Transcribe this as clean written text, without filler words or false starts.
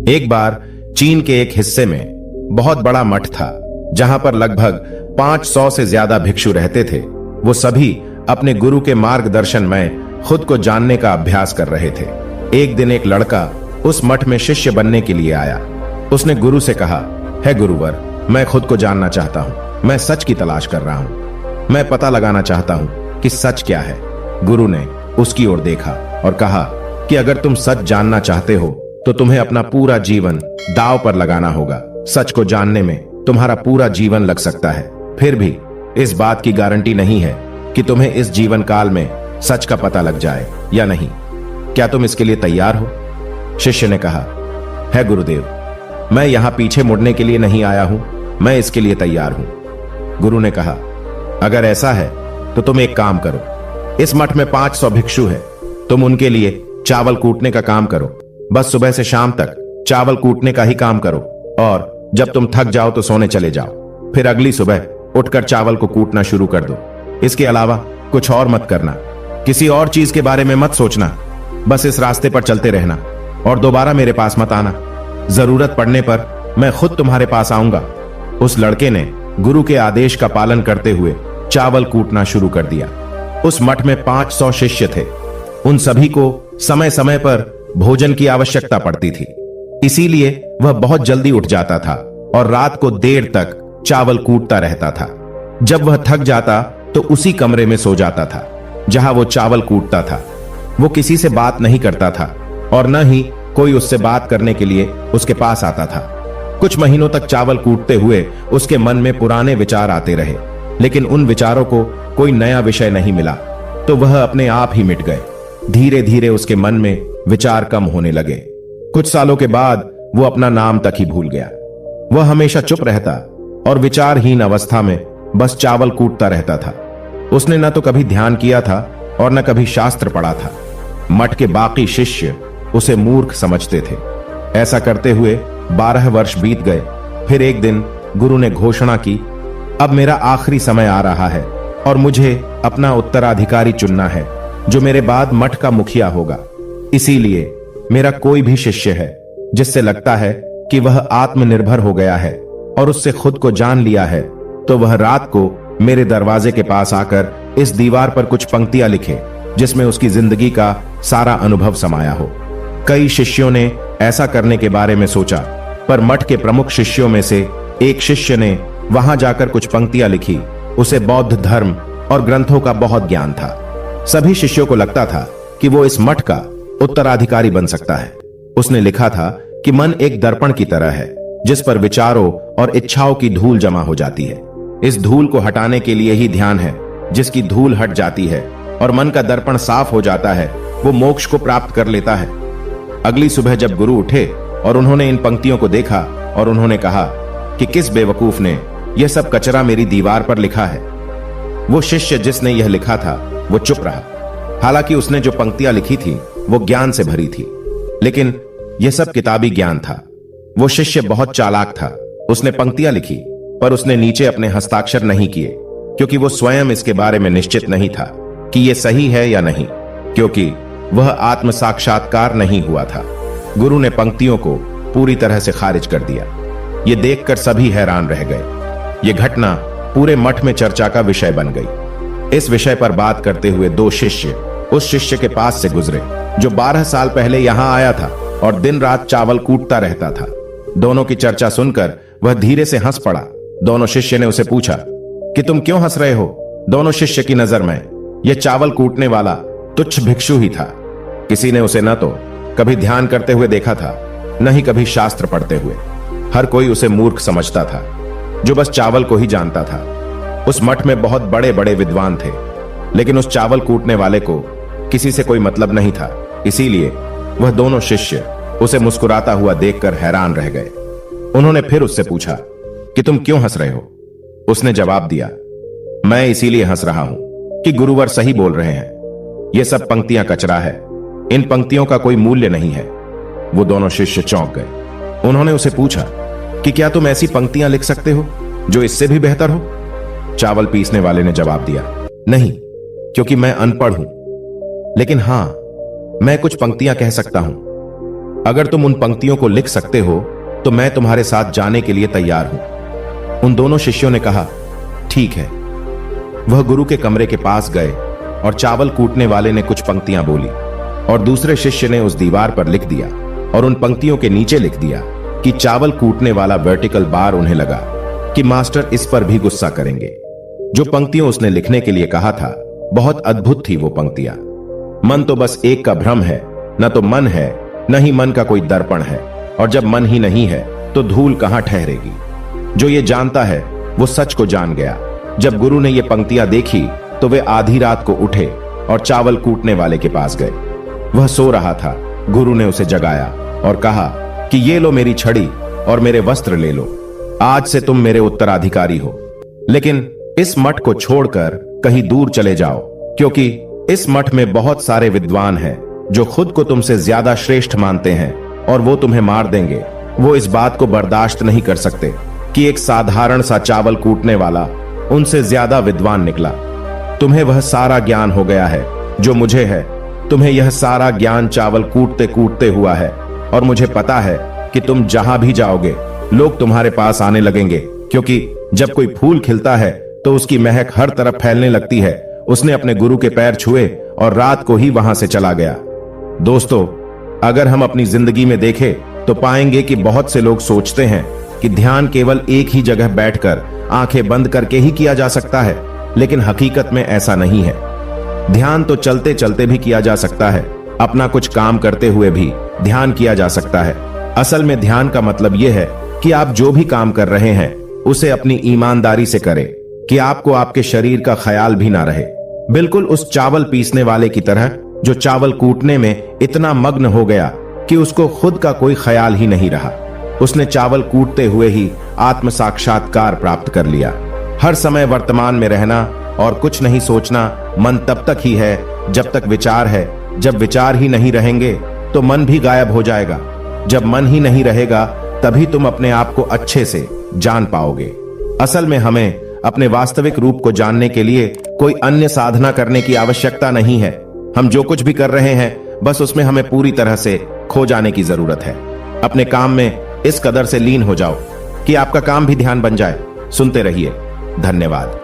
एक बार चीन के एक हिस्से में बहुत बड़ा मठ था, जहां पर लगभग 500 से ज्यादा भिक्षु रहते थे। वो सभी अपने गुरु के मार्गदर्शन में खुद को जानने का अभ्यास कर रहे थे। एक दिन एक लड़का उस मठ में शिष्य बनने के लिए आया। उसने गुरु से कहा, है गुरुवर, मैं खुद को जानना चाहता हूं। मैं सच की तलाश कर रहा हूं। मैं पता लगाना चाहता हूं कि सच क्या है। गुरु ने उसकी ओर देखा और कहा कि अगर तुम सच जानना चाहते हो तो तुम्हें अपना पूरा जीवन दांव पर लगाना होगा। सच को जानने में तुम्हारा पूरा जीवन लग सकता है, फिर भी इस बात की गारंटी नहीं है कि तुम्हें इस जीवन काल में सच का पता लग जाए या नहीं। क्या तुम इसके लिए तैयार हो? शिष्य ने कहा, है गुरुदेव, मैं यहां पीछे मुड़ने के लिए नहीं आया हूं, मैं इसके लिए तैयार हूं। गुरु ने कहा, अगर ऐसा है तो तुम एक काम करो। इस मठ में 500 भिक्षु है, तुम उनके लिए चावल कूटने का काम करो। बस सुबह से शाम तक चावल कूटने का ही काम करो, और जब तुम थक जाओ तो सोने चले जाओ। फिर अगली सुबह उठकर चावल को कूटना शुरू कर दो। इसके अलावा कुछ और मत करना, किसी और चीज के बारे में मत सोचना। बस इस रास्ते पर चलते रहना और दोबारा मेरे पास मत आना। जरूरत पड़ने पर मैं खुद तुम्हारे पास आऊंगा। उस लड़के ने गुरु के आदेश का पालन करते हुए चावल कूटना शुरू कर दिया। उस मठ में 500 शिष्य थे। उन सभी को समय समय पर भोजन की आवश्यकता पड़ती थी, इसीलिए वह बहुत जल्दी उठ जाता था और रात को देर तक चावल कूटता रहता था। जब वह थक जाता तो उसी कमरे में सो जाता था जहां वो चावल कूटता था। वो किसी से बात नहीं करता था और न ही कोई उससे बात करने के लिए उसके पास आता था। कुछ महीनों तक चावल कूटते हुए उसके मन में पुराने विचार आते रहे, लेकिन उन विचारों को कोई नया विषय नहीं मिला, तो वह अपने आप ही मिट गए। धीरे धीरे उसके मन में विचार कम होने लगे। कुछ सालों के बाद वो अपना नाम तक ही भूल गया। वह हमेशा चुप रहता और विचारहीन अवस्था में बस चावल कूटता रहता था। उसने न तो कभी ध्यान किया था और न कभी शास्त्र पढ़ा था। मठ के बाकी शिष्य उसे मूर्ख समझते थे। ऐसा करते हुए 12 वर्ष बीत गए। फिर एक दिन गुरु ने घोषणा की, अब मेरा आखिरी समय आ रहा है और मुझे अपना उत्तराधिकारी चुनना है जो मेरे बाद मठ का मुखिया होगा। इसीलिए मेरा कोई भी शिष्य है जिससे लगता है कि वह आत्मनिर्भर हो गया है और उससे खुद को जान लिया है, तो वह रात को मेरे दरवाजे के पास आकर इस दीवार पर कुछ पंक्तियां लिखे जिसमें उसकी जिंदगी का सारा अनुभव समाया हो। कई शिष्यों ने ऐसा करने के बारे में सोचा, पर मठ के प्रमुख शिष्यों में से एक शिष्य ने वहां जाकर कुछ पंक्तियां लिखी। उसे बौद्ध धर्म और ग्रंथों का बहुत ज्ञान था। सभी शिष्यों को लगता था कि वो इस मठ का उत्तराधिकारी बन सकता है। उसने लिखा था कि मन एक दर्पण की तरह है जिस पर विचारों और इच्छाओं की धूल जमा हो जाती है। इस धूल को हटाने के लिए ही ध्यान है। जिसकी धूल हट जाती है और मन का दर्पण साफ हो जाता है, वो मोक्ष को प्राप्त कर लेता है। अगली सुबह जब गुरु उठे और उन्होंने इन पंक्तियों को देखा और उन्होंने कहा कि किस बेवकूफ ने यह सब कचरा मेरी दीवार पर लिखा है। वो शिष्य जिसने यह लिखा था वो चुप रहा। हालांकि उसने जो पंक्तियां लिखी थी वो ज्ञान से भरी थी, लेकिन यह सब किताबी ज्ञान था। वो शिष्य बहुत चालाक था। उसने पंक्तियां लिखी, पर उसने नीचे अपने हस्ताक्षर नहीं किए, क्योंकि वो स्वयं इसके बारे में निश्चित नहीं था कि यह सही है या नहीं, क्योंकि वह आत्म साक्षात्कार नहीं हुआ था। गुरु ने पंक्तियों को पूरी तरह से खारिज कर दिया। ये देखकर सभी हैरान रह गए। ये घटना पूरे मठ में चर्चा का विषय बन गई। इस विषय पर बात करते हुए 2 शिष्य उस शिष्य के पास से गुजरे जो 12 साल पहले यहां आया था और दिन रात चावल कूटता रहता था। दोनों की चर्चा सुनकर वह धीरे से हंस पड़ा। दोनों शिष्य ने उसे पूछा कि तुम क्यों हंस रहे हो? दोनों शिष्य की नजर में यह चावल कूटने वाला तुच्छ भिक्षु ही था। किसी ने उसे न तो कभी ध्यान करते हुए देखा था, न ही कभी शास्त्र पढ़ते हुए। हर कोई उसे मूर्ख समझता था जो बस चावल को ही जानता था। उस मठ में बहुत बड़े बड़े विद्वान थे, लेकिन उस चावल कूटने वाले को किसी से कोई मतलब नहीं था। इसीलिए वह दोनों शिष्य उसे मुस्कुराता हुआ देखकर हैरान रह गए। उन्होंने फिर उससे पूछा कि तुम क्यों हंस रहे हो? उसने जवाब दिया, मैं इसीलिए हंस रहा हूं कि गुरुवर सही बोल रहे हैं। ये सब पंक्तियां कचरा है, इन पंक्तियों का कोई मूल्य नहीं है। वो दोनों शिष्य चौंक गए। उन्होंने उसे पूछा कि क्या तुम ऐसी पंक्तियां लिख सकते हो जो इससे भी बेहतर हो? चावल पीसने वाले ने जवाब दिया, नहीं, क्योंकि मैं अनपढ़ हूं, लेकिन हां, मैं कुछ पंक्तियां कह सकता हूं। अगर तुम उन पंक्तियों को लिख सकते हो तो मैं तुम्हारे साथ जाने के लिए तैयार हूं। उन दोनों शिष्यों ने कहा, ठीक है। वह गुरु के कमरे के पास गए और चावल कूटने वाले ने कुछ पंक्तियां बोली और दूसरे शिष्य ने उस दीवार पर लिख दिया और उन पंक्तियों के नीचे लिख दिया कि चावल कूटने वाला वर्टिकल बार। उन्हें लगा कि मास्टर इस पर भी गुस्सा करेंगे। जो पंक्तियों उसने लिखने के लिए कहा था, बहुत अद्भुत थी वो पंक्तियां। मन तो बस एक का भ्रम है, न तो मन है, न ही मन का कोई दर्पण है, और जब मन ही नहीं है तो धूल कहां ठहरेगी। जो ये जानता है वो सच को जान गया। जब गुरु ने ये पंक्तियां देखी तो वे आधी रात को उठे और चावल कूटने वाले के पास गए। वह सो रहा था। गुरु ने उसे जगाया और कहा कि ये लो मेरी छड़ी और मेरे वस्त्र ले लो, आज से तुम मेरे उत्तराधिकारी हो। लेकिन इस मठ को छोड़कर कहीं दूर चले जाओ, क्योंकि इस मठ में बहुत सारे विद्वान हैं जो खुद को तुमसे ज्यादा श्रेष्ठ मानते हैं और वो तुम्हें मार देंगे। वो इस बात को बर्दाश्त नहीं कर सकते कि एक साधारण सा चावल कूटने वाला उनसे ज्यादा विद्वान निकला। तुम्हें वह सारा ज्ञान हो गया है जो मुझे है। तुम्हें यह सारा ज्ञान चावल कूटते कूटते हुआ है, और मुझे पता है कि तुम जहां भी जाओगे लोग तुम्हारे पास आने लगेंगे, क्योंकि जब कोई फूल खिलता है तो उसकी महक हर तरफ फैलने लगती है। उसने अपने गुरु के पैर छुए और रात को ही वहां से चला गया। दोस्तों, अगर हम अपनी जिंदगी में देखें तो पाएंगे कि बहुत से लोग सोचते हैं कि ध्यान केवल एक ही जगह बैठकर आंखें बंद करके ही किया जा सकता है, लेकिन हकीकत में ऐसा नहीं है। ध्यान तो चलते चलते भी किया जा सकता है, अपना कुछ काम करते हुए भी ध्यान किया जा सकता है। असल में ध्यान का मतलब यह है कि आप जो भी काम कर रहे हैं उसे अपनी ईमानदारी से करें, कि आपको आपके शरीर का ख्याल भी ना रहे। बिल्कुल उस चावल पीसने वाले की तरह जो चावल कूटने में इतना मग्न हो गया कि उसको खुद का कोई ख्याल ही नहीं रहा। उसने चावल कूटते हुए ही आत्म साक्षात्कार प्राप्त कर लिया। हर समय वर्तमान में रहना और कुछ नहीं सोचना। मन तब तक ही है जब तक विचार है। जब विचार ही नहीं रहेंगे तो मन भी गायब हो जाएगा। जब मन ही नहीं रहेगा तभी तुम अपने आप को अच्छे से जान पाओगे। असल में हमें अपने वास्तविक रूप को जानने के लिए कोई अन्य साधना करने की आवश्यकता नहीं है। हम जो कुछ भी कर रहे हैं बस उसमें हमें पूरी तरह से खो जाने की जरूरत है। अपने काम में इस कदर से लीन हो जाओ कि आपका काम भी ध्यान बन जाए। सुनते रहिए। धन्यवाद।